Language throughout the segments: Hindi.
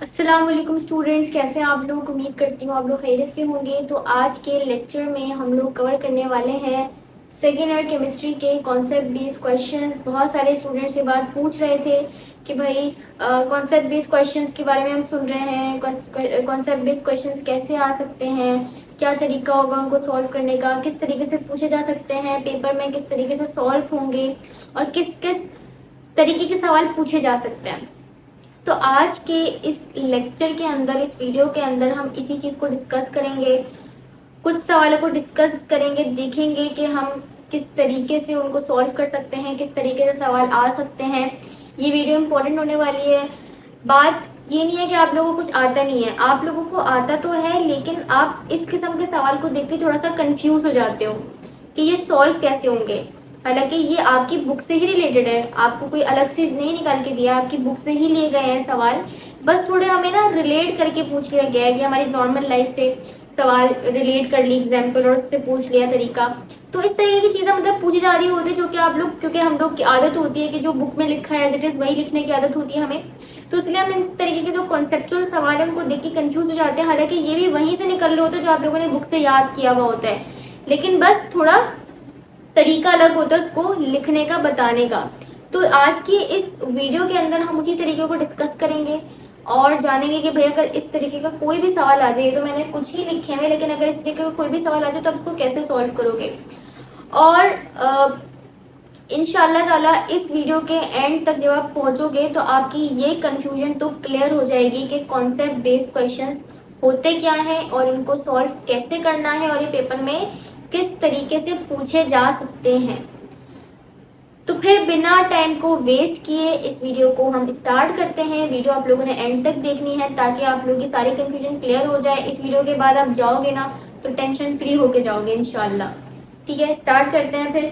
अस्सलाम वालेकुम स्टूडेंट्स, कैसे हैं आप लोग। उम्मीद करती हूँ आप लोग खैरियत से होंगे। तो आज के लेक्चर में हम लोग कवर करने वाले हैं सेकेंड ईयर केमिस्ट्री के कॉन्सेप्ट बेस्ड क्वेश्चंस। बहुत सारे स्टूडेंट्स ये बात पूछ रहे थे कि भाई कॉन्सेप्ट बेस्ड क्वेश्चंस के बारे में हम सुन रहे हैं, कॉन्सेप्ट बेस्ड क्वेश्चंस कैसे आ सकते हैं, क्या तरीका होगा उनको सॉल्व करने का, किस तरीके से पूछे जा सकते हैं, पेपर में किस तरीके से सॉल्व होंगे और किस किस तरीके के सवाल पूछे जा सकते हैं। तो आज के इस लेक्चर के अंदर, इस वीडियो के अंदर हम इसी चीज़ को डिस्कस करेंगे। कुछ सवालों को डिस्कस करेंगे, देखेंगे कि हम किस तरीके से उनको सॉल्व कर सकते हैं, किस तरीके से सवाल आ सकते हैं। ये वीडियो इम्पोर्टेंट होने वाली है। बात ये नहीं है कि आप लोगों को कुछ आता नहीं है, आप लोगों को आता तो है, लेकिन आप इस किस्म के सवाल को देख के थोड़ा सा कंफ्यूज हो जाते हो कि ये सॉल्व कैसे होंगे। हालांकि ये आपकी बुक से ही रिलेटेड है, आपको कोई अलग से नहीं निकाल के दिया, आपकी बुक से ही लिए गए हैं सवाल। बस थोड़े हमें ना रिलेट करके पूछ लिया गया है कि हमारी नॉर्मल लाइफ से सवाल रिलेट कर ली एग्जाम्पल और उससे पूछ लिया तरीका। तो इस तरीके की चीज़ें मतलब पूछी जा रही होती है, जो कि आप लोग, क्योंकि हम लोग की आदत होती है कि जो बुक में लिखा है एज इट इज़ वही लिखने की आदत होती है हमें। तो इसलिए हम इस तरीके के जो कॉन्सेप्चुअल सवाल है उनको देख के कंफ्यूज हो जाते हैं। हालांकि ये भी वहीं से निकल रहे होते हैं जो आप लोगों ने बुक से याद किया हुआ होता है, लेकिन बस थोड़ा तरीका अलग होता है उसको लिखने का, बताने का। तो आज की इस वीडियो के अंदर हम उसी तरीके को डिस्कस करेंगे और जानेंगे कि भाई अगर इस तरीके का कोई भी सवाल आ जाए, तो मैंने कुछ ही लिखे हैं, लेकिन अगर इस तरीके का कोई भी सवाल आ जाए तो आप उसको कैसे सॉल्व करोगे। और इंशाल्लाह ताला इस वीडियो के एंड तक जब आप पहुंचोगे तो आपकी ये कंफ्यूजन तो क्लियर हो जाएगी कि कॉन्सेप्ट बेस्ड क्वेश्चंस होते क्या हैं और इनको सॉल्व कैसे करना है और ये पेपर में किस तरीके से पूछे जा सकते हैं। तो फिर बिना टाइम को वेस्ट किए इस वीडियो को हम स्टार्ट करते हैं। वीडियो आप लोगों ने एंड तक देखनी है ताकि आप लोगों की सारी कंफ्यूजन क्लियर हो जाए। इस वीडियो के बाद आप जाओगे ना तो टेंशन फ्री होके जाओगे इंशाल्लाह। ठीक है, स्टार्ट करते हैं फिर।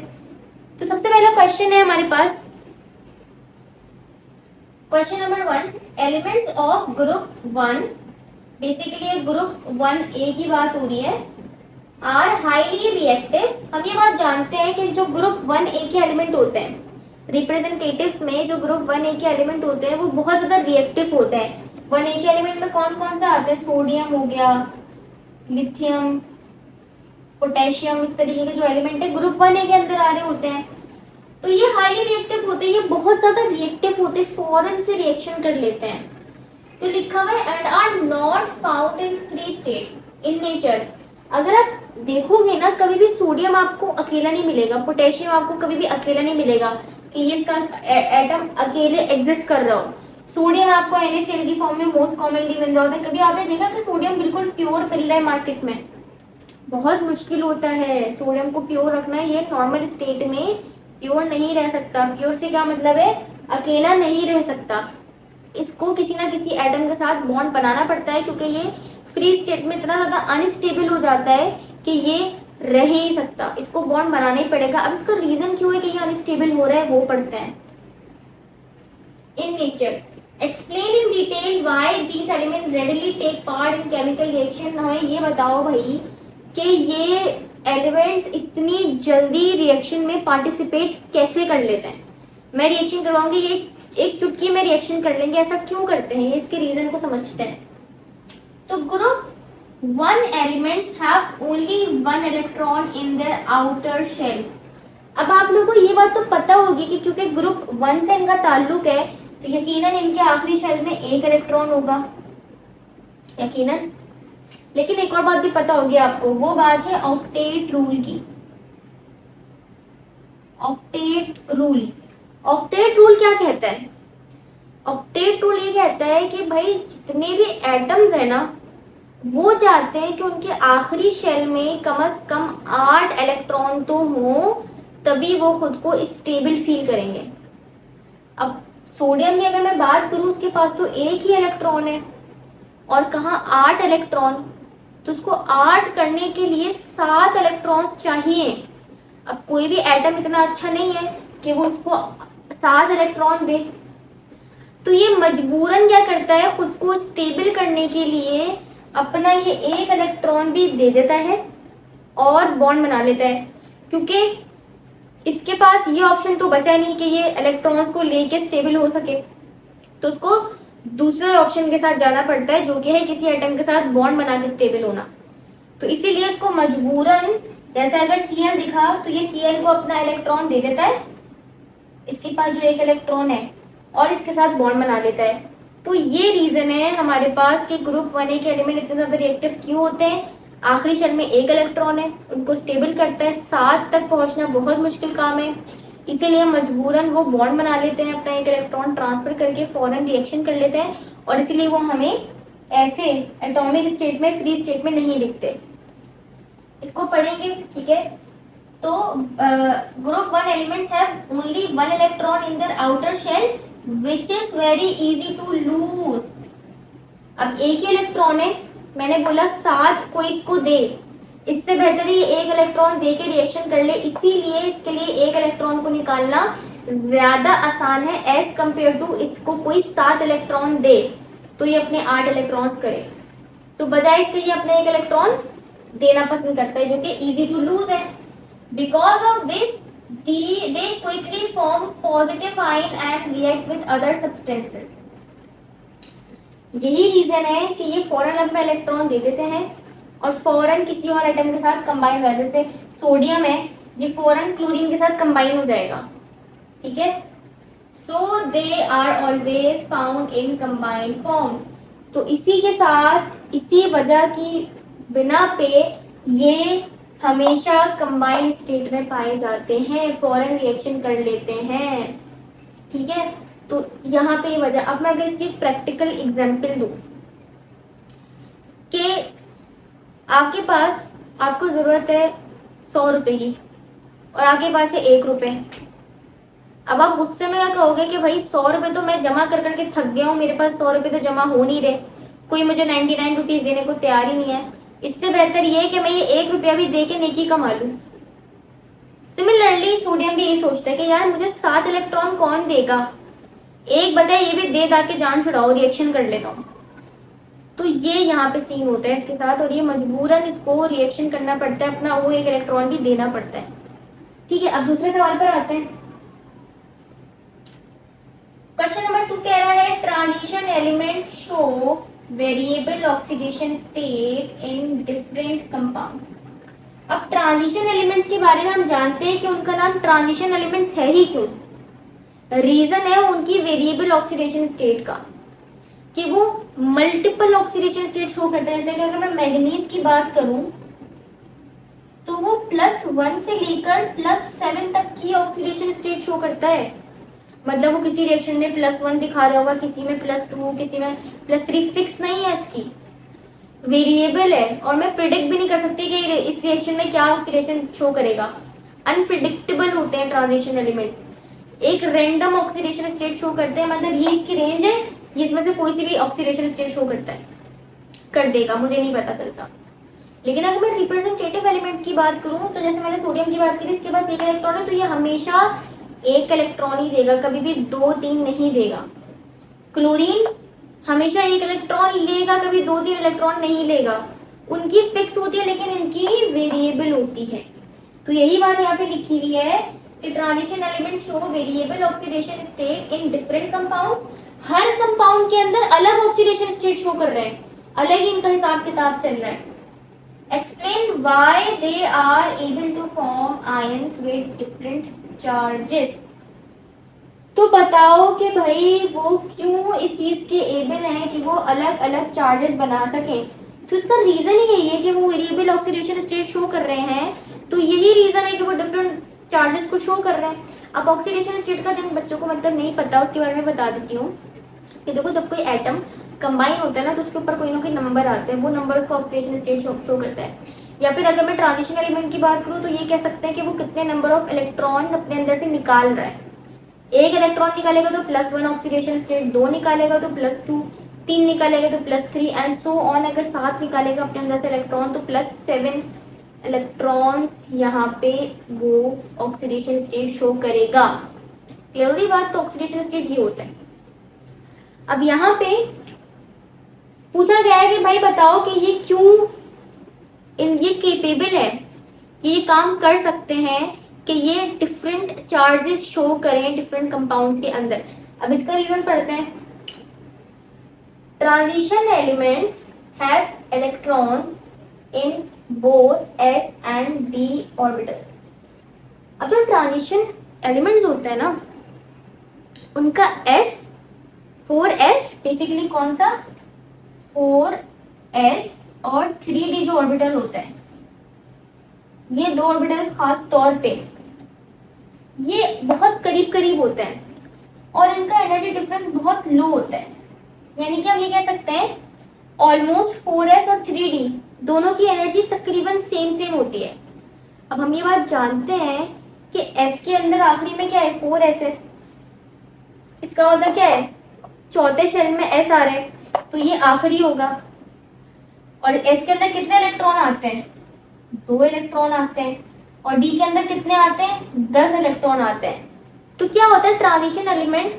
तो सबसे पहला क्वेश्चन है हमारे पास, question number 1, elements of group 1, basically group 1A की बात हो रही है, आर हाईली रिएक्टिव। हम ये बात जानते हैं कि जो ग्रुप 1A के एलिमेंट होते हैं, रिप्रेजेंटेटिव में जो ग्रुप 1A के एलिमेंट होते हैं वो बहुत ज्यादा रिएक्टिव होते हैं। 1A के एलिमेंट में कौन कौन सा आता है, सोडियम हो गया, लिथियम, पोटेशियम, इस तरीके के जो एलिमेंट है ग्रुप 1A के अंदर आ रहे होते हैं। तो ये हाईली रिएक्टिव होते हैं, ये बहुत ज्यादा रिएक्टिव होते हैं, फौरन से रिएक्शन कर लेते हैं। तो लिखा हुआ है and are not found in free state in nature. अगर आप देखोगे ना, कभी भी सोडियम आपको अकेला नहीं मिलेगा, पोटेशियम आपको कभी भी अकेला नहीं मिलेगा कि ये इसका एटम अकेले एग्जिस्ट कर रहा हो। सोडियम आपको NaCl की फॉर्म में मोस्ट कॉमनली मिल रहा होता है। कभी आपने देखा कि सोडियम बिल्कुल प्योर मिल रहा है मार्केट में? बहुत मुश्किल होता है सोडियम को प्योर रखना। ये नॉर्मल स्टेट में प्योर नहीं रह सकता। प्योर से क्या मतलब है, अकेला नहीं रह सकता, इसको किसी ना किसी एटम के साथ बॉन्ड बनाना पड़ता है, क्योंकि ये फ्री स्टेट में इतना ज्यादा अनस्टेबल हो जाता है कि ये रह ही नहीं सकता, इसको बॉन्ड बनाना ही पड़ेगा। अब इसका रीजन क्यों है कि ये अनस्टेबल हो रहा है वो पढ़ते हैं। In nature explain in detail why these element readily take part in chemical reaction. हमें ये बताओ भाई कि ये एलिमेंट्स इतनी जल्दी रिएक्शन में पार्टिसिपेट कैसे कर लेते हैं। मैं रिएक्शन करवाऊंगी, ये एक चुटकी में रिएक्शन कर लेंगे, ऐसा क्यों करते हैं, ये इसके रीजन को समझते हैं। तो group 1 elements have only 1 electron in their outer shell. अब आप लोगों को ये बात तो पता होगी कि क्योंकि ग्रुप 1 से इनका ताल्लुक है तो यकीनन इनके आखिरी शेल में एक इलेक्ट्रॉन होगा, यकीनन। लेकिन एक और बात भी पता होगी आपको, वो बात है ऑक्टेट रूल की। ऑक्टेट रूल, ऑक्टेट रूल क्या कहता है? ऑक्टेट रूल ये कहता है कि भाई जितने भी एटम्स है ना, वो चाहते हैं कि उनके आखिरी शेल में कम से कम 8 इलेक्ट्रॉन तो हो, तभी वो खुद को स्टेबल फील करेंगे। अब सोडियम की अगर मैं बात करूं, उसके पास तो एक ही इलेक्ट्रॉन है और कहाँ 8 इलेक्ट्रॉन, तो उसको 8 करने के लिए 7 इलेक्ट्रॉन्स चाहिए। अब कोई भी एटम इतना अच्छा नहीं है कि वो उसको 7 इलेक्ट्रॉन दे, तो ये मजबूरन क्या करता है, खुद को स्टेबल करने के लिए अपना ये एक इलेक्ट्रॉन भी दे देता है और बॉन्ड बना लेता है, क्योंकि इसके पास ये ऑप्शन तो बचा नहीं कि ये इलेक्ट्रॉन्स को लेके स्टेबल हो सके। तो उसको दूसरे ऑप्शन के साथ जाना पड़ता है, जो कि है किसी एटम के साथ बॉन्ड बना के स्टेबल होना। तो इसीलिए इसको मजबूरन, जैसे अगर Cl दिखा तो ये Cl को अपना इलेक्ट्रॉन दे देता है, इसके पास जो एक इलेक्ट्रॉन है, और इसके साथ बॉन्ड बना लेता है। तो ये रीजन है हमारे पास कि ग्रुप 1A के एलिमेंट इतने ज्यादा रिएक्टिव क्यों होते हैं। आखिरी शेल में एक इलेक्ट्रॉन है, उनको स्टेबल करता है, 7 तक पहुंचना बहुत मुश्किल काम है, इसीलिए मजबूरन वो बॉन्ड बना लेते हैं, अपना एक इलेक्ट्रॉन ट्रांसफर करके फौरन रिएक्शन कर लेते हैं, और इसीलिए वो हमें ऐसे एटॉमिक स्टेट में, फ्री स्टेट में नहीं दिखते। इसको पढ़ेंगे, ठीक है। तो group 1 elements have only one electron in their outer shell which is very easy to lose। अब एक ही इलेक्ट्रॉन है, मैंने बोला 7 कोई इसको दे, इससे बेहतर है एक इलेक्ट्रॉन दे के रिएक्शन कर ले, इसीलिए इसके लिए एक इलेक्ट्रॉन को निकालना ज्यादा आसान है एज कंपेयर टू इसको कोई 7 इलेक्ट्रॉन दे तो ये अपने 8 इलेक्ट्रॉन्स करे। तो बजाय इसके ये अपने एक इलेक्ट्रॉन देना पसंद करता है, जो कि इजी टू लूज है। Because of this, they quickly form positive ion and react with other substances। यही रीजन है कि ये फौरन अपना इलेक्ट्रॉन दे देते हैं और फौरन किसी और एटम के साथ कंबाइन हो, जैसे सोडियम है, ये फौरन क्लोरीन के साथ कंबाइन हो जाएगा, ठीक है। So they are always found in combined form. तो इसी के साथ, इसी वजह की बिना पे ये हमेशा कंबाइंड स्टेट में पाए जाते हैं, फॉरन रिएक्शन कर लेते हैं, ठीक है। तो यहाँ पे वजह, अब मैं अगर इसकी प्रैक्टिकल एग्जांपल दूं कि आपके पास, आपको जरूरत है 100 रुपए की और आपके पास है 1 रुपए। अब आप उससे में क्या कहोगे कि भाई 100 रुपए तो मैं जमा कर करके थक गया हूँ, मेरे पास 100 रुपए तो जमा हो नहीं रहे, कोई मुझे 99 रुपीज देने को तैयार ही नहीं है, इससे बेहतर ये है कि मैं ये 1 रुपया भी दे के नेकी कमा लूं। सिमिलरली सोडियम भी ये सोचता है कि यार मुझे 7 इलेक्ट्रॉन कौन देगा, एक बजाय ये भी दे दा के जान छुड़ाओ, रिएक्शन कर लेता हूँ। तो ये यहाँ पे सीन होता है इसके साथ, और ये मजबूरन इसको रिएक्शन करना पड़ता है, अपना वो एक इलेक्ट्रॉन भी देना पड़ता है, ठीक है। अब दूसरे सवाल पर आते हैं। क्वेश्चन नंबर 2 कह रहा है transition element show variable oxidation state in different compounds. अब ट्रांजिशन एलिमेंट्स के बारे में हम जानते हैं कि उनका नाम ट्रांजिशन एलिमेंट्स है ही क्यों। रीजन है उनकी वेरिएबल ऑक्सीडेशन स्टेट का, कि वो मल्टीपल ऑक्सीडेशन स्टेट शो करते हैं। जैसे कि अगर मैं मैग्नीज की बात करूं तो वो +1 से लेकर +7 तक की ऑक्सीडेशन स्टेट शो करता है। मतलब वो किसी रिएक्शन में +1 दिखा रहा होगा, किसी में +2, किसी में +3, फिक्स नहीं है, इसकी वेरिएबल है, और मैं प्रिडिक्ट भी नहीं कर सकती कि इस रिएक्शन में क्या ऑक्सीडेशन शो करेगा। अनप्रिडिक्टेबल होते हैं ट्रांजिशन एलिमेंट्स, एक रैंडम ऑक्सीडेशन स्टेट शो करते हैं, मतलब ये इसकी रेंज है, ये इसमें से कोई सी भी ऑक्सीडेशन स्टेट शो करता है, कर देगा, मुझे नहीं पता चलता। लेकिन अगर मैं रिप्रेजेंटेटिव एलिमेंट्स की बात करूं तो जैसे मैंने सोडियम की बात की, इसके पास एक इलेक्ट्रॉन है, तो ये हमेशा एक इलेक्ट्रॉन ही देगा, कभी भी 2-3 नहीं देगा। क्लोरीन हमेशा एक इलेक्ट्रॉन लेगा, कभी 2-3 इलेक्ट्रॉन नहीं लेगा। उनकी फिक्स होती है लेकिन इनकी वेरिएबल होती है। तो यही बात यहाँ पे लिखी हुई है कि transition element show variable oxidation state in different compounds. Her compound के अंदर अलग ऑक्सीडेशन स्टेट शो कर रहे हैं, अलग ही इनका हिसाब किताब चल रहा है। Explain why they are able to form ions with different charges। तो बताओ कि भाई वो क्यों इस चीज के एबल हैं कि वो अलग अलग चार्जेस बना सकें। तो इसका रीजन ही यही है कि वो वेरिएबल ऑक्सीडेशन स्टेट शो कर रहे हैं, तो यही रीजन है कि वो डिफरेंट चार्जेस को शो कर रहे हैं। अब ऑक्सीडेशन स्टेट का जिन बच्चों को मतलब नहीं पता उसके बारे में बता देती हूँ कि देखो, जब कोई एटम कंबाइन होता है ना तो उसके ऊपर कोई ना कोई नंबर आते हैं, वो नंबर उसका ऑक्सीडेशन स्टेट शो करता है। या फिर अगर मैं ट्रांजिशन एलिमेंट की बात करूँ तो ये कह सकते हैं कि वो कितने नंबर ऑफ इलेक्ट्रॉन अपने अंदर से निकाल रहा है। एक इलेक्ट्रॉन निकालेगा तो +1 ऑक्सीडेशन स्टेट, 2 निकालेगा तो +2, 3 निकालेगा तो +3 एंड सो ऑन। अगर 7 निकालेगा अपने अंदर से इलेक्ट्रॉन तो +7 इलेक्ट्रॉन्स यहाँ पे वो ऑक्सीडेशन स्टेट शो करेगा। क्लियर हुई बात? तो ऑक्सीडेशन स्टेट ये होता है। अब यहाँ पे पूछा गया है कि भाई बताओ कि ये क्यों ये केपेबल है कि ये काम कर सकते हैं कि ये डिफरेंट चार्जेस शो करें डिफरेंट कंपाउंड्स के अंदर। अब इसका रीजन पढ़ते हैं। Transition elements have electrons in both s and d orbitals. अब जो ट्रांजिशन एलिमेंट्स होते हैं ना, उनका s 4s बेसिकली कौन सा 4s और 3d जो ऑर्बिटल होता है, ये दो ऑर्बिटल खास तौर पे ये बहुत करीब करीब होते हैं और इनका एनर्जी डिफरेंस बहुत लो होता है। यानी कि हम ये कह सकते हैं ऑलमोस्ट 4s और 3d दोनों की एनर्जी तकरीबन सेम होती है। अब हम ये बात जानते हैं कि s के अंदर आखिरी में क्या है 4s है, इसका मतलब क्या है चौथे शेल में s आ रहा है तो ये आखिरी होगा। और s के अंदर कितने इलेक्ट्रॉन आते हैं 2 इलेक्ट्रॉन आते हैं और d के अंदर कितने आते हैं 10 इलेक्ट्रॉन आते हैं। तो क्या होता है ट्रांजिशन एलिमेंट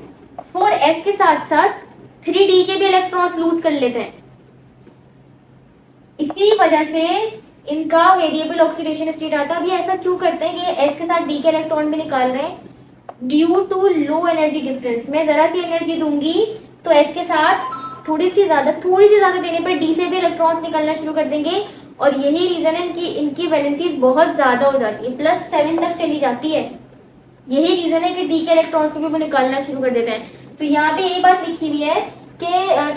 4s के साथ साथ 3d के भी इलेक्ट्रॉन्स लूज कर लेते हैं। इसी वजह से इनका वेरिएबल ऑक्सीडेशन स्टेट आता है। अब ये ऐसा क्यों करते हैं कि s के साथ d के इलेक्ट्रॉन भी निकाल रहे हैं due to low energy difference. मैं जरा सी एनर्जी दूंगी तो s के साथ थोड़ी सी ज्यादा देने पर d से भी इलेक्ट्रॉन्स निकलना शुरू कर देंगे और यही रीजन है कि इनकी वैलेंसीज बहुत ज्यादा हो जाती है, +7 तक चली जाती है। यही रीजन है कि d के इलेक्ट्रॉन्स को भी वो निकालना शुरू कर देते हैं। तो यहाँ पे यही बात लिखी हुई है कि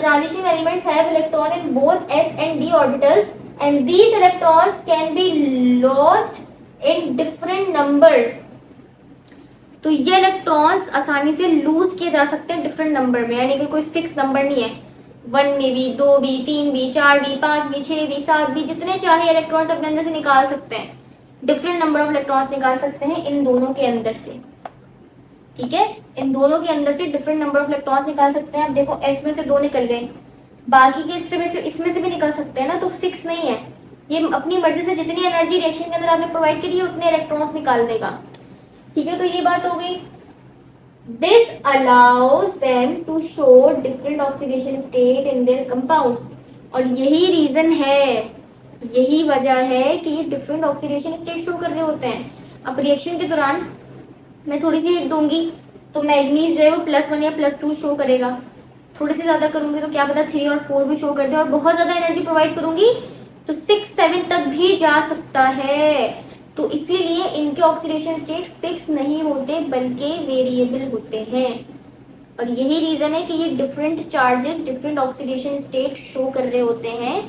transition elements have electron in both s and d orbitals and these electrons can be lost in different numbers। तो ये इलेक्ट्रॉन्स आसानी से लूज किए जा सकते हैं डिफरेंट नंबर में, यानी कि कोई फिक्स नंबर नहीं है 1 में भी 2 भी 3 भी 4 भी 5 भी 6 भी 7 भी, जितने चाहे इलेक्ट्रॉन्स अपने अंदर से निकाल सकते हैं। डिफरेंट नंबर ऑफ इलेक्ट्रॉन्स निकाल सकते हैं इन दोनों के अंदर से, ठीक है, इन दोनों के अंदर से डिफरेंट नंबर ऑफ इलेक्ट्रॉन्स निकाल सकते हैं। अब देखो s में से 2 निकल गए, बाकी के इसमें से भी निकल सकते हैं ना, तो फिक्स नहीं है। ये अपनी मर्जी से जितनी एनर्जी रिएक्शन के अंदर आपने प्रोवाइड करी है उतने इलेक्ट्रॉन्स निकाल देगा, ठीक है। तो ये बात हो गई। This allows them to show different oxidation state in their compounds. और यही रीजन है, यही वजह है कि ये डिफरेंट ऑक्सीडेशन स्टेट शो कर रहे होते हैं। अब रिएक्शन के दौरान मैं थोड़ी सी दूंगी तो मैग्नीज जो है वो +1 या +2 शो करेगा, थोड़ी सी ज्यादा करूंगी तो क्या पता 3 और 4 भी शो कर दे, और बहुत ज्यादा एनर्जी प्रोवाइड करूंगी तो 6-7 तक भी जा सकता है। तो इसीलिए इनके ऑक्सीडेशन स्टेट फिक्स नहीं होते बल्कि वेरिएबल होते हैं। और यही रीजन है कि ये different charges different oxidation state show कर रहे होते हैं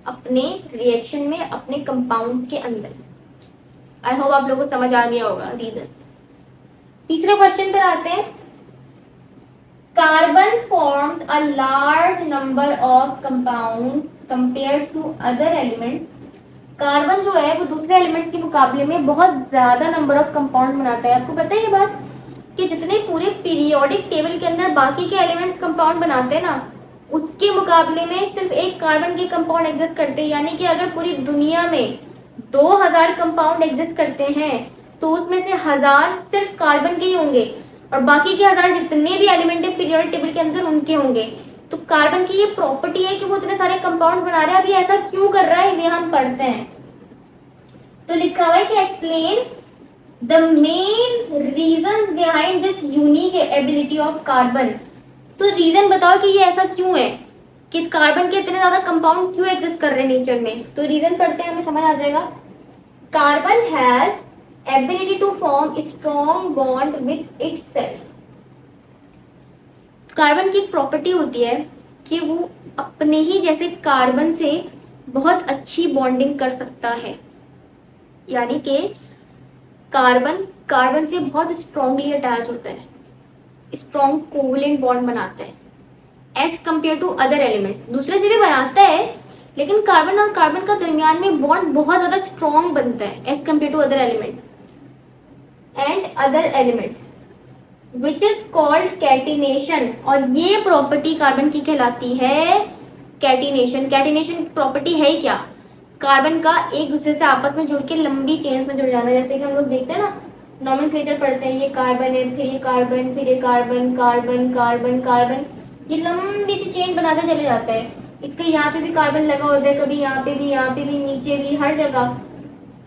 अपने रिएक्शन में, अपने कंपाउंड्स के अंदर। आई होप आप लोगों को समझ आ गया होगा रीजन। तीसरे क्वेश्चन पर आते हैं। Carbon forms a large number of compounds compare to other elements. Carbon जो है वो दूसरे एलिमेंट्स के मुकाबले में बहुत ज्यादा नंबर ऑफ कंपाउंड बनाता है। आपको पता है ये बात कि जितने पूरे पीरियोडिक टेबल के अंदर बाकी के एलिमेंट्स कंपाउंड बनाते हैं ना, उसके मुकाबले में सिर्फ एक कार्बन के कंपाउंड एग्जिस्ट करते हैं। यानी कि अगर पूरी दुनिया में 2000 कंपाउंड एग्जिस्ट करते हैं तो उसमें से 1000 सिर्फ कार्बन के ही होंगे और बाकी के 1000 जितने भी एलिमेंट है पीरियोडिक टेबल के अंदर उनके होंगे। तो कार्बन की ये प्रॉपर्टी है कि वो इतने सारे कंपाउंड बना रहा है। अभी ऐसा क्यों कर रहा है ये हम पढ़ते हैं। तो लिखा हुआ है कि explain the main reasons behind this unique ability of carbon. तो रीजन बताओ कि ये ऐसा क्यों है कि कार्बन के इतने ज्यादा कंपाउंड क्यों एग्जिस्ट कर रहे हैं नेचर में। तो रीजन पढ़ते हैं, हमें समझ आ जाएगा। Carbon has ability to form strong bond with itself. Carbon की एक प्रॉपर्टी होती है कि वो अपने ही जैसे कार्बन से बहुत अच्छी बॉन्डिंग कर सकता है। यानी कि कार्बन से बहुत स्ट्रॉन्गली अटैच होता है, स्ट्रॉन्ग कोवलेंट बॉन्ड बनाता है as compare to other elements. दूसरे से भी बनाता है लेकिन कार्बन और कार्बन का दरमियान में बॉन्ड बहुत ज्यादा स्ट्रॉन्ग बनता है as compare to other element and other elements which is called catenation. और ये प्रॉपर्टी कार्बन की कहलाती है कैटिनेशन। कैटिनेशन प्रॉपर्टी है ही क्या, कार्बन का एक दूसरे से आपस में जुड़ के लंबी चेन्स में जुड़ जाना। जैसे कि हम लोग देखते हैं ना, नॉमेनक्लेचर पढ़ते हैं, ये कार्बन है, फिर ये कार्बन, फिर ये कार्बन, कार्बन कार्बन कार्बन, ये लंबी सी चेन बनाते चले जाता है। इसके यहाँ पे भी कार्बन लगा होता है, कभी यहाँ पे भी, नीचे भी, हर जगह।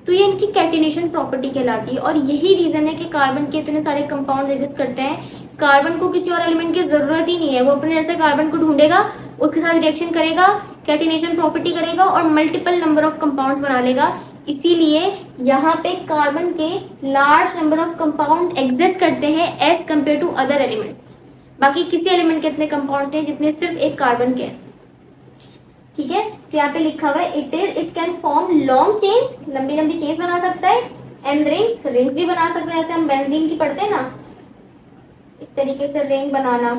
तो ये इनकी कैटिनेशन प्रॉपर्टी कहलाती है। और यही रीजन है कि कार्बन के इतने सारे कंपाउंड एग्जिस्ट करते हैं। कार्बन को किसी और एलिमेंट की जरूरत ही नहीं है, वो अपने जैसे कार्बन को ढूंढेगा उसके साथ रिएक्शन करेगा, कैटिनेशन प्रॉपर्टी करेगा और मल्टीपल नंबर ऑफ कंपाउंड्स बना लेगा। इसीलिए यहाँ पे कार्बन के large number of compound exist करते हैं as compare to other elements. बाकी किसी एलिमेंट के इतने कंपाउंड्स नहीं जितने सिर्फ एक कार्बन के। ठीक है, तो यहाँ पे लिखा हुआ है it can form long chains, लंबी लंबी चेन्स बना सकता है, एंड रिंग्स, रिंग्स भी बना सकते हैं, जैसे हम बेंजीन की पढ़ते हैं ना, इस तरीके से रिंग बनाना,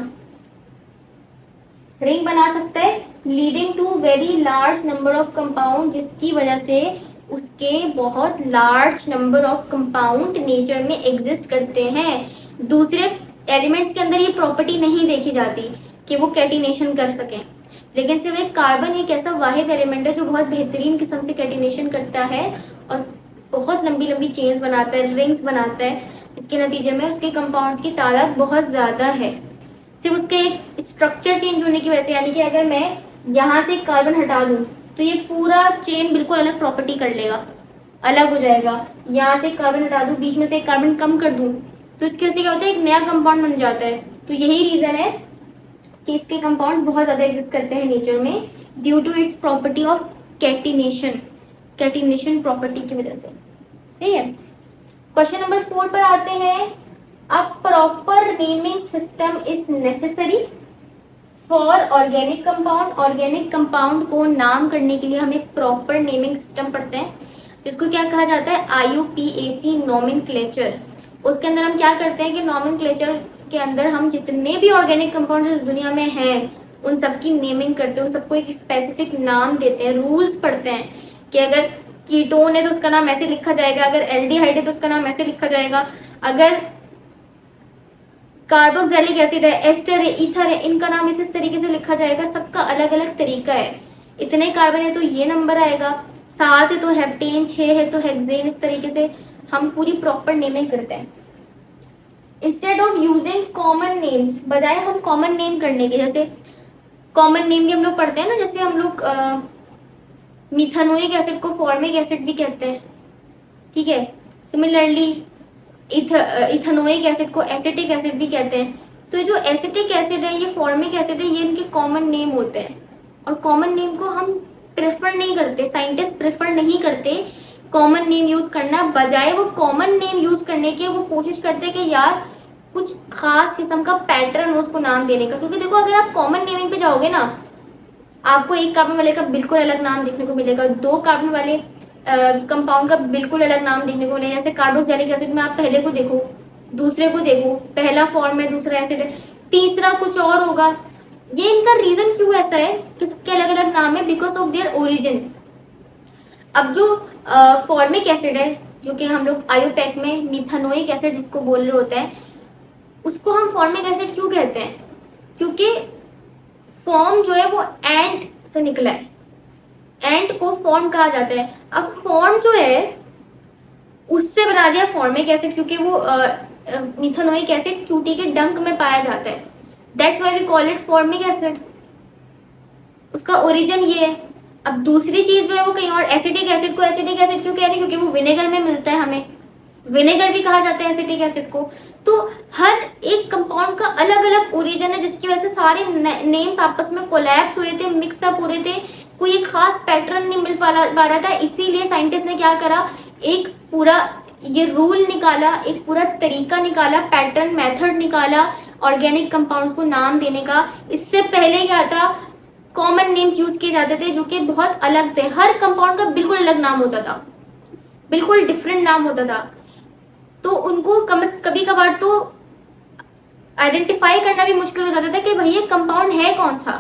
रिंग बना सकता है, leading to very large number of compound, जिसकी वजह से उसके बहुत large number of compound nature में एग्जिस्ट करते हैं। दूसरे एलिमेंट्स के अंदर ये प्रॉपर्टी नहीं देखी जाती कि वो कैटिनेशन कर सकें, लेकिन सिर्फ एक कार्बन एक ऐसा वाहिद एलिमेंट है जो बहुत बेहतरीन किस्म से कैटिनेशन करता है और बहुत लंबी लंबी चेन्स बनाता है, रिंग्स बनाता है। इसके नतीजे में उसके कंपाउंड्स की तादाद बहुत ज़्यादा है, सिर्फ उसके एक स्ट्रक्चर चेंज होने की वजह से। यानी कि अगर मैं यहाँ से कार्बन हटा दूँ तो ये पूरा चेन बिल्कुल अलग प्रॉपर्टी कर लेगा, अलग हो जाएगा। यहाँ से कार्बन हटा दूँ, बीच में से एक कार्बन कम कर दूँ, तो इसके वजह से क्या होता है, एक नया कंपाउंड बन जाता है। तो यही रीज़न है कि इसके कंपाउंड्स बहुत ज़्यादा एग्जिस्ट करते हैं नेचर में due to its property of catenation, catenation property की वजह से। ठीक है, क्वेश्चन नंबर 4 पर आते हैं। A proper naming system is necessary for organic compound. Organic compound को नाम करने के लिए हम एक प्रॉपर नेमिंग सिस्टम पढ़ते हैं, जिसको क्या कहा जाता है, IUPAC नोमेनक्लेचर। उसके अंदर हम क्या करते हैं कि नोमेनक्लेचर के अंदर हम जितने भी ऑर्गेनिक कंपाउंड्स इस दुनिया में हैं उन सबकी नेमिंग करते हैं, उन सबको एक स्पेसिफिक नाम देते हैं, रूल्स पढ़ते हैं कि अगर कीटोन है तो उसका नाम ऐसे लिखा जाएगा, अगर एल्डिहाइड है तो उसका नाम ऐसे लिखा जाएगा, अगर कार्बोक्सिलिक एसिड है, एस्टर है, ईथर है, इनका नाम इस तरीके से लिखा जाएगा। सबका अलग अलग तरीका है। इतने कार्बन है तो ये नंबर आएगा, 7 है तो हेप्टेन, 6 है तो हेक्सेन। इस तरीके से हम पूरी प्रॉपर नेमिंग करते हैं। Instead of using common names, बजाय हम कॉमन नेम करने के, जैसे कॉमन नेम भी हम लोग पढ़ते हैं ना, जैसे हम लोग मिथानोइक एसिड को फॉर्मिक एसिड भी कहते हैं। ठीक है, सिमिलरली इथेनोइक एसिड को एसिटिक एसिड भी कहते हैं। तो जो एसिटिक एसिड है, ये फॉर्मिक एसिड है, ये इनके कॉमन नेम होते हैं। और कॉमन नेम को हम प्रेफर नहीं करते, साइंटिस्ट प्रेफर नहीं करते कॉमन नेम यूज करना। बजाय वो कॉमन नेम यूज करने के वो कोशिश करते हैं कि यार कुछ खास किस्म का पैटर्न हो उसको नाम देने का। क्योंकि देखो, अगर आप कॉमन नेमिंग पे जाओगे ना, आपको एक कार्बन वाले का बिल्कुल अलग नाम देखने को मिलेगा, 2 कार्बन वाले कंपाउंड का बिल्कुल अलग नाम देखने को मिलेगा। जैसे कार्बोक्सिलिक एसिड में आप पहले को देखो, दूसरे को देखो, पहला फॉर्म है, दूसरा एसिड है, तीसरा कुछ और होगा। ये इनका रीजन क्यों ऐसा है कि सबके अलग अलग नाम है, बिकॉज ऑफ देयर ओरिजिन। अब जो फॉर्मिक एसिड है, जो कि हम लोग आयोपैक में मिथानोइक एसिड जिसको बोल रहे होते हैं, उसको हम फॉर्मिक एसिड क्यों कहते हैं, क्योंकि फॉर्म जो है वो एंट से निकला है, एंट को फॉर्म कहा जाता है। अब फॉर्म जो है उससे बना दिया फॉर्मिक एसिड, क्योंकि वो मिथानोइक एसिड चूटी के डंक में पाया जाता है, that's why we call it formic acid. उसका ओरिजिन ये है। अब दूसरी चीज जो है वो कहीं और, एसिटिक एसिड को एसिटिक एसिड क्यों कह रहे हैं, क्योंकि वो विनेगर में मिलता है, हमें विनेगर भी कहा जाता है एसिटिक एसिड को। तो हर एक कंपाउंड का अलग अलग ओरिजिन है, जिसकी वजह से सारे नेम्स आपस में कोलैप्स हो रहे थे, मिक्सअप हो रहे थे, कोई एक खास पैटर्न नहीं मिल पा रहा था। इसीलिए साइंटिस्ट ने क्या करा, एक पूरा ये रूल निकाला, एक पूरा तरीका निकाला, पैटर्न मेथड निकाला ऑर्गेनिक कंपाउंड्स को नाम देने का। इससे पहले क्या था, कॉमन नेम्स यूज किए जाते थे जो कि बहुत अलग थे, हर कंपाउंड का बिल्कुल अलग नाम होता था, बिल्कुल डिफरेंट नाम होता था। तो उनको कभी कभार तो आइडेंटिफाई करना भी मुश्किल हो जाता था कि भाई ये कंपाउंड है कौन सा,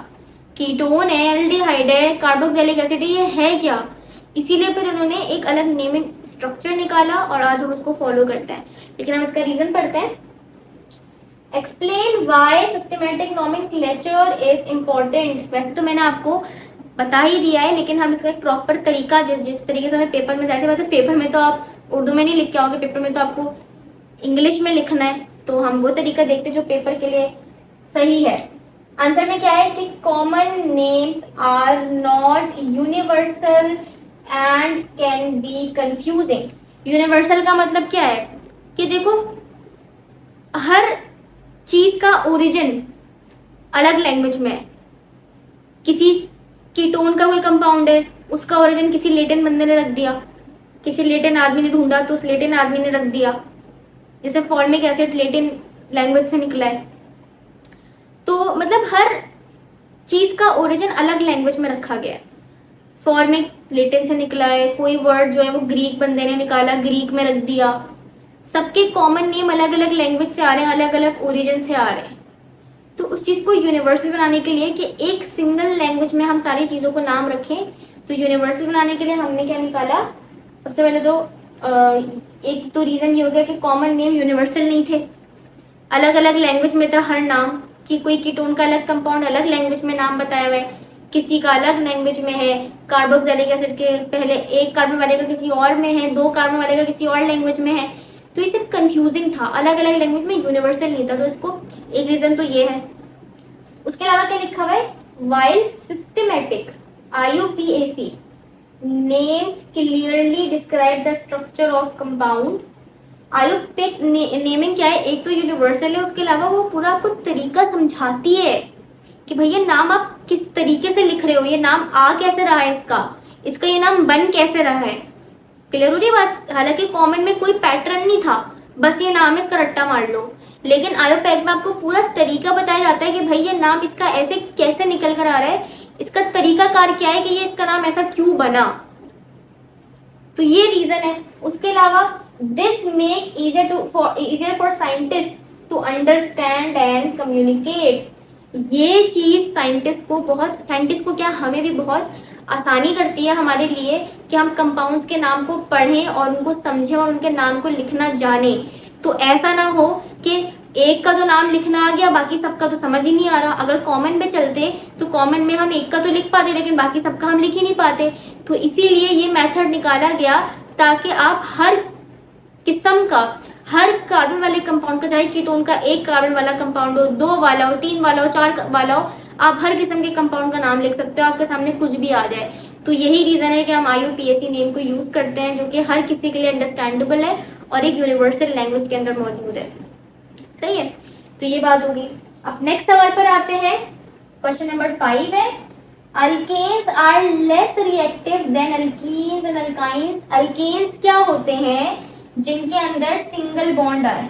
कीटोन है, एल्डिहाइड है, कार्बोक्सिलिक एसिड है, ये है क्या। इसीलिए फिर उन्होंने एक अलग नेमिंग स्ट्रक्चर निकाला और आज हम उसको फॉलो करते हैं। लेकिन हम इसका रीजन पढ़ते हैं। Explain why systematic nomenclature is important. वैसे तो मैंने आपको बता ही दिया है, लेकिन हम इसका एक प्रॉपर तरीका, जिस तरीके से हमें पेपर में, जाहिर सी बात है पेपर में तो आप उर्दू में नहीं लिख के आओगे, पेपर में तो आपको इंग्लिश में लिखना है, तो हम वो तरीका देखते जो पेपर के लिए सही है। आंसर में क्या है कि common names are not universal and can be confusing. Universal का मतलब क्या है कि देखो, हर चीज का ओरिजिन अलग लैंग्वेज में है, किसी कीटोन का कोई कंपाउंड है, उसका ओरिजिन किसी लेटिन बंदे ने रख दिया, किसी लेटिन आदमी ने ढूंढा तो उस लेटिन आदमी ने रख दिया। जैसे फॉर्मिक एसिड लेटिन लैंग्वेज से निकला है। तो मतलब हर चीज का ओरिजिन अलग लैंग्वेज में रखा गया है। फॉर्मिक लेटिन से निकला है, कोई वर्ड जो है वो ग्रीक बंदे ने निकाला, ग्रीक में रख दिया। सबके कॉमन नेम अलग अलग लैंग्वेज से आ रहे हैं, अलग अलग ओरिजिन से आ रहे हैं। तो उस चीज को यूनिवर्सल बनाने के लिए कि एक सिंगल लैंग्वेज में हम सारी चीजों को नाम रखें, तो यूनिवर्सल बनाने के लिए हमने क्या निकाला, सबसे पहले तो एक तो रीजन ये हो गया कि कॉमन नेम यूनिवर्सल नहीं थे, अलग अलग लैंग्वेज में था हर नाम, कि कोई कीटोन का अलग कंपाउंड अलग लैंग्वेज में नाम बताया हुआ है, किसी का अलग लैंग्वेज में है, कार्बोक्सिलिक एसिड के पहले एक कार्बन वाले का किसी और में है, दो कार्बन वाले का किसी और लैंग्वेज में है। तो ये सिर्फ कंफ्यूजिंग था, अलग अलग लैंग्वेज में यूनिवर्सल नहीं था। तो इसको एक रीजन तो ये है। उसके अलावा क्या लिखा हुआ है, while systematic IUPAC names clearly describe the structure of compound. IUPAC naming क्या है, एक तो यूनिवर्सल है, उसके अलावा वो पूरा आपको तरीका समझाती है कि भैया नाम आप किस तरीके से लिख रहे हो, ये नाम आ कैसे रहा है, इसका ये नाम बन कैसे रहा है। क्लियर हो रही बात। हालांकि कॉमन में कोई पैटर्न नहीं था, बस ये नाम इसका रट्टा मार लो, लेकिन IUPAC में आपको पूरा तरीका बताया जाता है कि भाई ये नाम इसका ऐसे कैसे निकल कर आ रहा है, इसका तरीका कार क्या है कि ये इसका नाम ऐसा क्यों बना। तो ये रीजन है। उसके अलावा this make easier for scientists to understand and communicate। ये चीज साइंटिस्ट को क्या, हमें भी बहुत आसानी करती है हमारे लिए कि हम कंपाउंड्स के नाम को पढ़ें और उनको समझें और उनके नाम को लिखना जाने। तो ऐसा ना हो कि एक का तो नाम लिखना आ गया, बाकी सबका तो समझ ही नहीं आ रहा। अगर कॉमन में चलते तो कॉमन में हम एक का तो लिख पाते, लेकिन बाकी सबका हम लिख ही नहीं पाते। तो इसीलिए ये मेथड निकाला गया ताकि आप हर किस्म का, हर कार्बन वाले कंपाउंड का, चाहे कीटोन का एक कार्बन वाला कंपाउंड हो, दो वाला हो, तीन वाला हो, चार वाला हो, आप हर किस्म के कंपाउंड का नाम लिख सकते हो, आपके सामने कुछ भी आ जाए। तो यही रीजन है कि हम IUPAC नेम को यूज करते हैं, जो कि हर किसी के लिए अंडरस्टैंडेबल है और एक यूनिवर्सल लैंग्वेज के अंदर मौजूद है। सही है, तो ये बात होगी। अब नेक्स्ट सवाल पर आते हैं। क्वेश्चन नंबर 5 है, alkanes are less reactive than alkenes and alkynes. Alkanes क्या होते हैं, जिनके अंदर सिंगल बॉन्ड आए।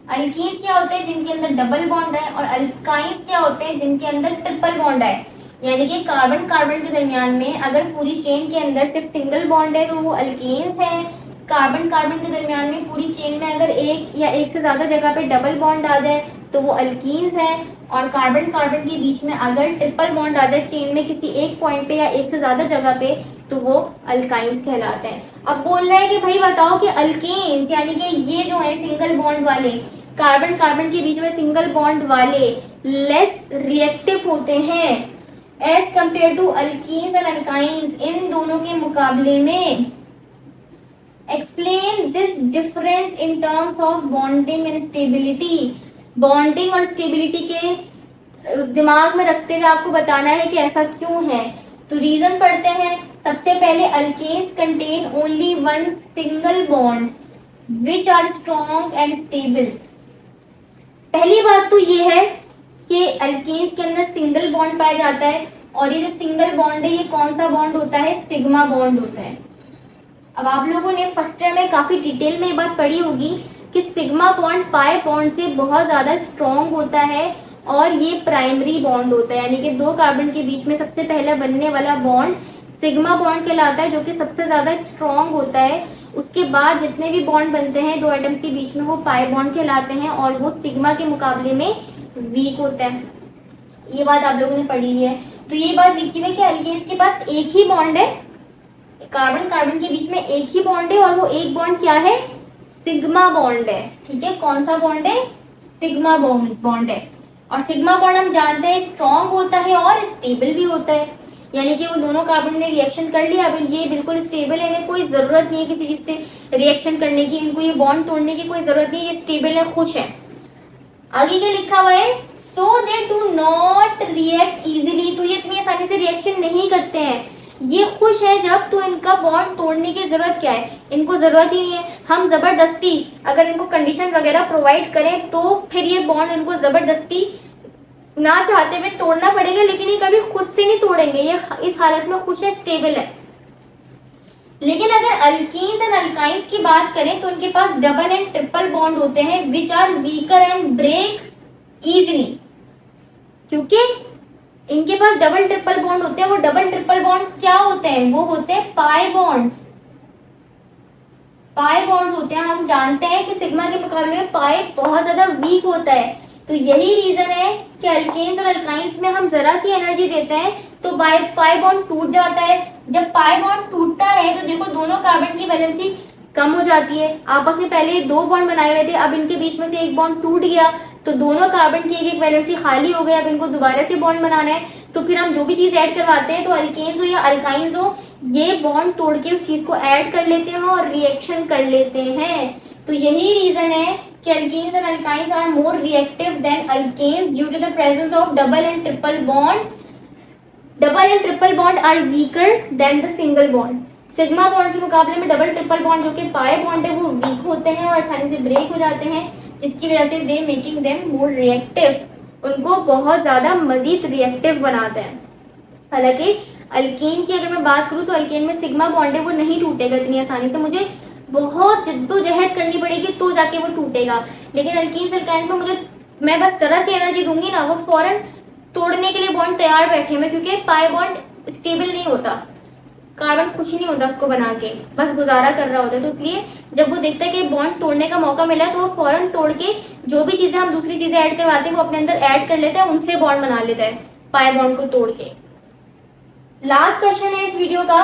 अल्कीन्स क्या होते हैं, जिनके अंदर डबल बॉन्ड है। और अल्काइंस क्या होते हैं, जिनके अंदर ट्रिपल बॉन्ड है। यानी कि कार्बन कार्बन के दरमियान में अगर पूरी चेन के अंदर सिर्फ सिंगल बॉन्ड है तो वो अल्केन्स है। कार्बन कार्बन के दरमियान में पूरी चेन में अगर एक या एक से ज्यादा जगह पे डबल बॉन्ड आ जाए तो वो अल्कीन्स है। और कार्बन कार्बन के बीच में अगर ट्रिपल बॉन्ड आ जाए चेन में किसी एक पॉइंट पे या एक से ज्यादा जगह पे तो वो अल्काइंस कहलाते हैं। अब बोल रहा है कि भाई बताओ कि अल्केन्स यानी कि ये जो है सिंगल बॉन्ड वाले, कार्बन कार्बन के बीच में सिंगल बॉन्ड वाले लेस रिएक्टिव होते हैं as compare to alkenes and alkynes, इन दोनों के मुकाबले में। Explain this difference in terms of bonding and stability. Bonding और स्टेबिलिटी के दिमाग में रखते हुए आपको बताना है कि ऐसा क्यों है। तो रीजन पढ़ते हैं। सबसे पहले alkanes contain only one single bond which are strong and stable. पहली बात तो ये है कि अल्केन्स के अंदर सिंगल बॉन्ड पाया जाता है और ये जो सिंगल बॉन्ड है ये कौन सा बॉन्ड होता है, सिग्मा बॉन्ड होता है। अब आप लोगों ने फर्स्ट ईयर में काफी डिटेल में ये बात पढ़ी होगी कि सिग्मा बॉन्ड पाई बॉन्ड से बहुत ज्यादा स्ट्रॉन्ग होता है और ये प्राइमरी बॉन्ड होता है, यानी कि दो कार्बन के बीच में सबसे पहला बनने वाला बॉन्ड सिग्मा बॉन्ड कहलाता है, जो कि सबसे ज्यादा स्ट्रॉन्ग होता है। उसके बाद जितने भी बॉन्ड बनते हैं दो एटम्स के बीच में वो पाई बॉन्ड कहलाते हैं और वो सिग्मा के मुकाबले में वीक होता है। ये बात आप लोगों ने पढ़ी हुई है। तो ये बात लिखी हुई है कि अल्केन्स के पास एक ही बॉन्ड है, कार्बन कार्बन के बीच में एक ही बॉन्ड है और वो एक बॉन्ड क्या है, सिग्मा बॉन्ड है। ठीक है, कौन सा बॉन्ड है, सिग्मा बॉन्ड है। और सिग्मा बॉन्ड हम जानते हैं स्ट्रॉन्ग होता है और स्टेबल भी होता है, यानी कि वो दोनों कार्बन ने रिएक्शन कर लिया, अब ये बिल्कुल स्टेबल है, इन्हें कोई जरूरत नहीं है किसी चीज से रिएक्शन करने की, इनको ये बॉन्ड तोड़ने की कोई जरूरत नहीं है, ये स्टेबल है, खुश है। आगे क्या लिखा हुआ है, so they do not react easily. तो ये इतनी आसानी से रिएक्शन नहीं करते हैं, ये खुश है जब, तो इनका बॉन्ड तोड़ने की जरूरत क्या है, इनको जरूरत ही नहीं है। हम जबरदस्ती अगर इनको कंडीशन वगैरह प्रोवाइड करें तो फिर ये बॉन्ड इनको जबरदस्ती ना चाहते हुए तोड़ना पड़ेगा, लेकिन ये कभी खुद से नहीं तोड़ेंगे, ये इस हालत में खुश है, स्टेबल है। लेकिन अगर अल्कीन्स एंड अल्काइंस की बात करें तो उनके पास डबल एंड ट्रिपल बॉन्ड होते हैं which are weaker and break easily. क्योंकि इनके पास डबल ट्रिपल बॉन्ड होते हैं। वो डबल ट्रिपल बॉन्ड क्या होते हैं? वो होते हैं पाई बॉन्ड्स। पाई बॉन्ड्स होते हैं। हम जानते हैं कि सिग्मा के मुकाबले में पाई बहुत ज्यादा वीक होता है। तो यही रीजन है कि अल्केन्स और अल्काइंस में हम जरा सी एनर्जी देते हैं तो पाई बॉन्ड टूट जाता है। जब पाई बॉन्ड टूटता है तो देखो दोनों कार्बन की वैलेंसी कम हो जाती है। आपस में पहले दो बॉन्ड बनाए हुए थे, अब इनके बीच में से एक बॉन्ड टूट गया तो दोनों कार्बन की एक एक वैलेंसी खाली हो गई। अब इनको दोबारा से बॉन्ड बनाना है तो फिर हम जो भी चीज ऐड करवाते हैं तो अल्केन्स हो या अल्काइंस हो, ये बॉन्ड तोड़ के उस चीज को ऐड कर लेते हैं और रिएक्शन कर लेते हैं। तो यही रीजन है कि alkenes and alkynes are more reactive than alkanes due to the presence of double and triple bond. Double and triple bond are weaker than the single bond. Sigma bond के मुकाबले में डबल ट्रिपल बॉन्ड जो कि पाई बॉन्ड है वो वीक होते हैं और आसानी से ब्रेक हो जाते हैं, जिसकी वजह से they making them more reactive. उनको बहुत ज्यादा मजीद रिएक्टिव बनाते हैं। हालांकि अल्कीन की अगर मैं बात करूं तो अल्कीन में सिग्मा बॉन्ड है वो नहीं टूटेगा इतनी आसानी से, मुझे बहुत जद्दोजहद करनी पड़ेगी तो जाके वो टूटेगा। लेकिन अल्कीन अल्काइन में मैं बस जरा सी एनर्जी दूंगी ना, वो फौरन तोड़ने के लिए बॉन्ड तैयार बैठे हैं, क्योंकि पाई बॉन्ड स्टेबल नहीं होता, कार्बन खुश नहीं होता उसको बना के, बस गुजारा कर रहा होता है। तो इसलिए जब वो देखता है कि बॉन्ड तोड़ने का मौका मिला है तो वो फौरन तोड़ के जो भी चीजें हम दूसरी चीजें ऐड करवाते हैं वो अपने अंदर ऐड कर लेता है, उनसे बॉन्ड बना लेता है पाई बॉन्ड को तोड़ के। लास्ट क्वेश्चन है इस वीडियो का,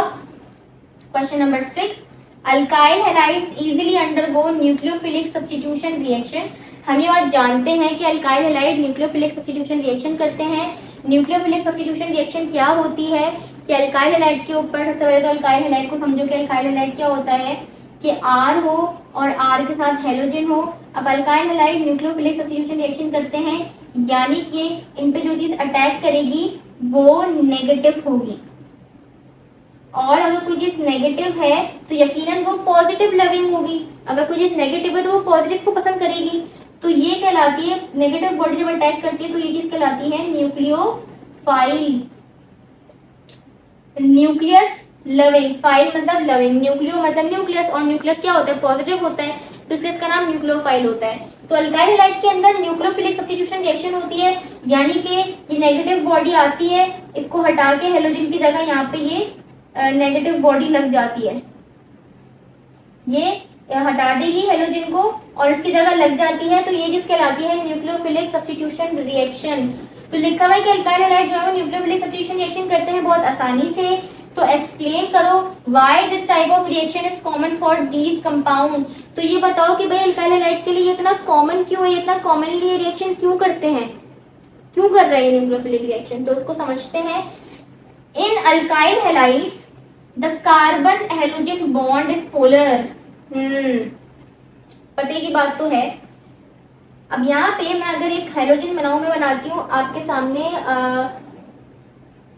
question number 6। Alkyl halides easily undergo nucleophilic substitution reaction. हम ये बात जानते हैं कि alkyl halide nucleophilic substitution reaction करते हैं। न्यूक्लियोफिलिक सब्स्टिट्यूशन रिएक्शन क्या होती है कि अल्काइल हैलाइड के ऊपर, सबसे पहले तो अल्काइल हैलाइड को समझो कि अल्काइल हैलाइड क्या होता है कि R हो और R के साथ हेलोजन हो। अब alkyl halide nucleophilic substitution reaction करते हैं, यानी कि इन पे जो चीज अटैक करेगी वो नेगेटिव होगी, और अगर कोई चीज नेगेटिव है तो यकीनन वो पॉजिटिव लविंग होगी। अगर कोई चीज नेगेटिव है तो वो पॉजिटिव को पसंद करेगी। तो ये कहलाती है, नेगेटिव बॉडी जब अटैक करती है तो ये चीज कहलाती है न्यूक्लियोफाइल। न्यूक्लियस लविंग, फाइल मतलब लविंग, न्यूक्लियो मतलब न्यूक्लियस, और न्यूक्लियस क्या होता है? पॉजिटिव होता है, तो इसलिए इसका नाम न्यूक्लियोफाइल होता है। तो अल्काइल हैलाइड के अंदर न्यूक्लियोफिलिक सब्स्टिट्यूशन रिएक्शन होती है, यानी कि ये नेगेटिव बॉडी आती है, इसको हटा के हेलोजन की जगह यहाँ पे ये नेगेटिव बॉडी लग जाती है, ये हटा देगी हेलोजन को और इसकी जगह लग जाती है, तो ये चीज कहलाती है न्यूक्लियोफिलिक सब्स्टिट्यूशन रिएक्शन। तो लिखा हुआ है कि अल्काइल हैलाइड जो है वो न्यूक्लियोफिलिक सब्स्टिट्यूशन रिएक्शन करते हैं बहुत आसानी से। तो एक्सप्लेन करो why this type of reaction is common for these compound. तो ये बताओ कि भाई अल्काइल हैलाइड्स के लिए इतना कॉमन क्यों है, इतना कॉमनली ये रिएक्शन क्यों करते हैं, क्यों कर रहे हैं न्यूक्लियोफिलिक रिएक्शन। तो उसको समझते हैं। In alkyl halides the carbon halogen bond is polar. पते की बात तो है। अब यहाँ पे मैं अगर एक हेलोजन बनाऊं, मैं बनाती हूँ आपके सामने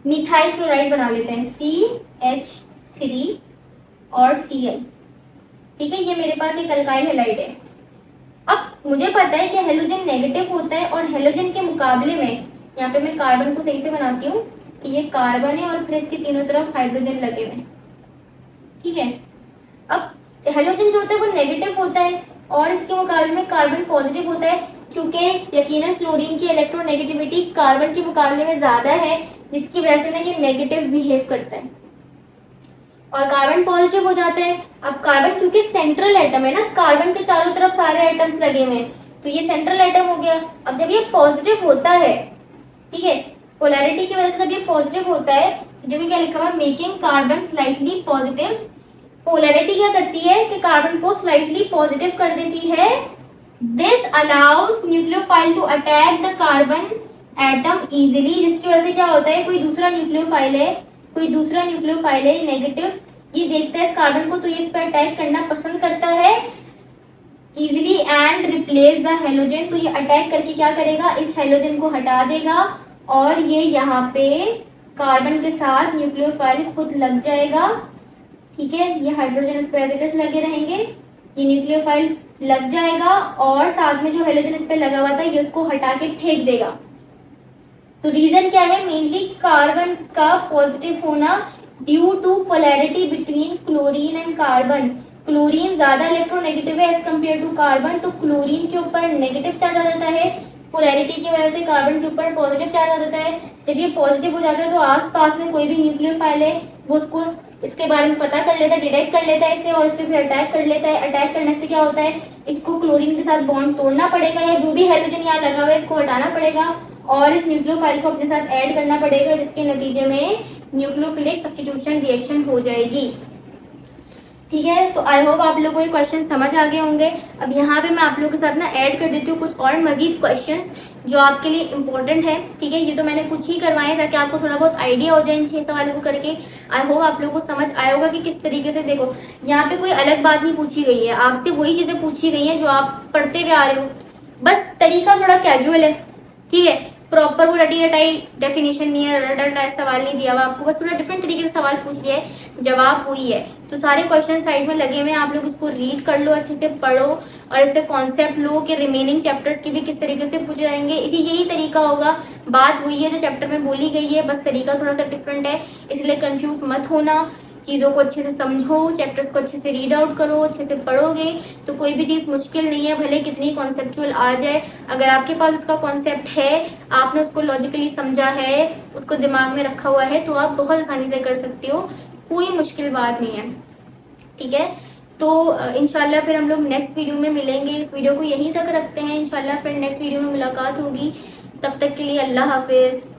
मिथाइल क्लोराइड बना लेते हैं, CH3 और Cl। ठीक है, ये मेरे पास एक अल्काइल हैलाइड है। अब मुझे पता है कि हेलोजन नेगेटिव होता है और हेलोजन के मुकाबले में, यहाँ पे मैं कार्बन को सही से बनाती हूँ कि ये कार्बन है और फिर इसकी तीनों तरफ हाइड्रोजन लगे हुए। ठीक है, अब हेलोजन जो होता है वो नेगेटिव होता है और इसके मुकाबले में कार्बन पॉजिटिव होता है, क्योंकि यकीनन क्लोरीन की इलेक्ट्रोनेगेटिविटी कार्बन के मुकाबले में ज्यादा है, जिसकी वजह से ना ये नेगेटिव बिहेव करता है और कार्बन पॉजिटिव हो जाता है। अब कार्बन क्योंकि सेंट्रल एटम है ना, कार्बन के चारों तरफ सारे एटम्स लगे हुए हैं, तो ये सेंट्रल एटम हो गया। अब जब ये पॉजिटिव होता है, ठीक है, पोलैरिटी की वजह से जब ये पॉजिटिव होता है, तो देखो क्या लिखा हुआ है, making carbon slightly positive. Polarity क्या करती है कि कार्बन को स्लाइटली पॉजिटिव कर देती है। This allows nucleophile to attack the carbon atom easily, जिसकी वजह से क्या होता है, कोई दूसरा न्यूक्लियोफाइल है नेगेटिव, ये देखता है इस कार्बन को तो ये इस पर अटैक करना पसंद करता है easily and replace the halogen. तो ये अटैक करके क्या करेगा, इस हेलोजन को हटा देगा और ये यहाँ पे कार्बन के साथ न्यूक्लियोफाइल खुद लग जाएगा। ठीक है, ये हाइड्रोजन इस पे एज इट इज लगे रहेंगे, ये न्यूक्लियोफाइल लग जाएगा और साथ में जो हेलोजन इस पे लगा हुआ था ये उसको हटा के फेंक देगा। तो रीजन क्या है, मेनली कार्बन का पॉजिटिव होना due to polarity between chlorine and carbon. Chlorine ज्यादा इलेक्ट्रोनेगेटिव है एज कम्पेयर टू कार्बन, तो क्लोरीन के ऊपर नेगेटिव चार्ज आ जाता है, पोलैरिटी की वजह से कार्बन के ऊपर पॉजिटिव चार्ज आ जाता है। जब ये पॉजिटिव हो जाता है तो आसपास में कोई भी न्यूक्लियोफाइल है वो उसको इसके बारे में पता कर लेता है, डिटेक्ट कर लेता है इसे, और इस पर फिर अटैक कर लेता है। अटैक करने से क्या होता है, इसको क्लोरीन के साथ बॉन्ड तोड़ना पड़ेगा, या जो भी हाइड्रोजन यहाँ लगा हुआ है इसको हटाना पड़ेगा और इस न्यूक्लियोफाइल को अपने साथ ऐड करना पड़ेगा, जिसके नतीजे में न्यूक्लियोफिलिक सब्स्टिट्यूशन रिएक्शन हो जाएगी। ठीक है, तो आई होप आप लोगों को ये क्वेश्चन समझ आ गए होंगे। अब यहाँ पे मैं आप लोगों के साथ ना ऐड कर देती हूँ कुछ और मजीद क्वेश्चंस जो आपके लिए इम्पोर्टेंट है। ठीक है, ये तो मैंने कुछ ही करवाए ताकि आपको थोड़ा बहुत आइडिया हो जाए इन 6 सवालों को करके। आई होप आप लोगों को समझ आया होगा कि किस तरीके से, देखो यहाँ पे कोई अलग बात नहीं पूछी गई है, आपसे वही चीजें पूछी गई हैं जो आप पढ़ते हुए आ रहे हो, बस तरीका थोड़ा कैजुअल है। ठीक है, प्रॉपर वो रटी रटाई डेफिनेशन नहीं है, रटा रटाई सवाल नहीं दिया हुआ आपको, बस थोड़ा डिफरेंट तरीके से सवाल पूछ लिया है, जवाब वही है। तो सारे क्वेश्चन साइड में लगे हुए हैं, आप लोग इसको रीड कर लो, अच्छे से पढ़ो और इससे कॉन्सेप्ट लो कि रिमेनिंग चैप्टर्स की भी किस तरीके से पूछे जाएंगे। इसी यही तरीका होगा, बात वही है जो चैप्टर में बोली गई है, बस तरीका थोड़ा सा डिफरेंट है, इसलिए कंफ्यूज मत होना। चीज़ों को अच्छे से समझो, चैप्टर्स को अच्छे से रीड आउट करो, अच्छे से पढ़ोगे तो कोई भी चीज़ मुश्किल नहीं है, भले कितनी कॉन्सेप्चुअल आ जाए। अगर आपके पास उसका कॉन्सेप्ट है, आपने उसको लॉजिकली समझा है, उसको दिमाग में रखा हुआ है, तो आप बहुत आसानी से कर सकते हो, कोई मुश्किल बात नहीं है। ठीक है, तो इंशाल्लाह फिर हम लोग नेक्स्ट वीडियो में मिलेंगे। इस वीडियो को यहीं तक रखते हैं, इंशाल्लाह फिर नेक्स्ट वीडियो में मुलाकात होगी। तब तक के लिए अल्लाह हाफिज़।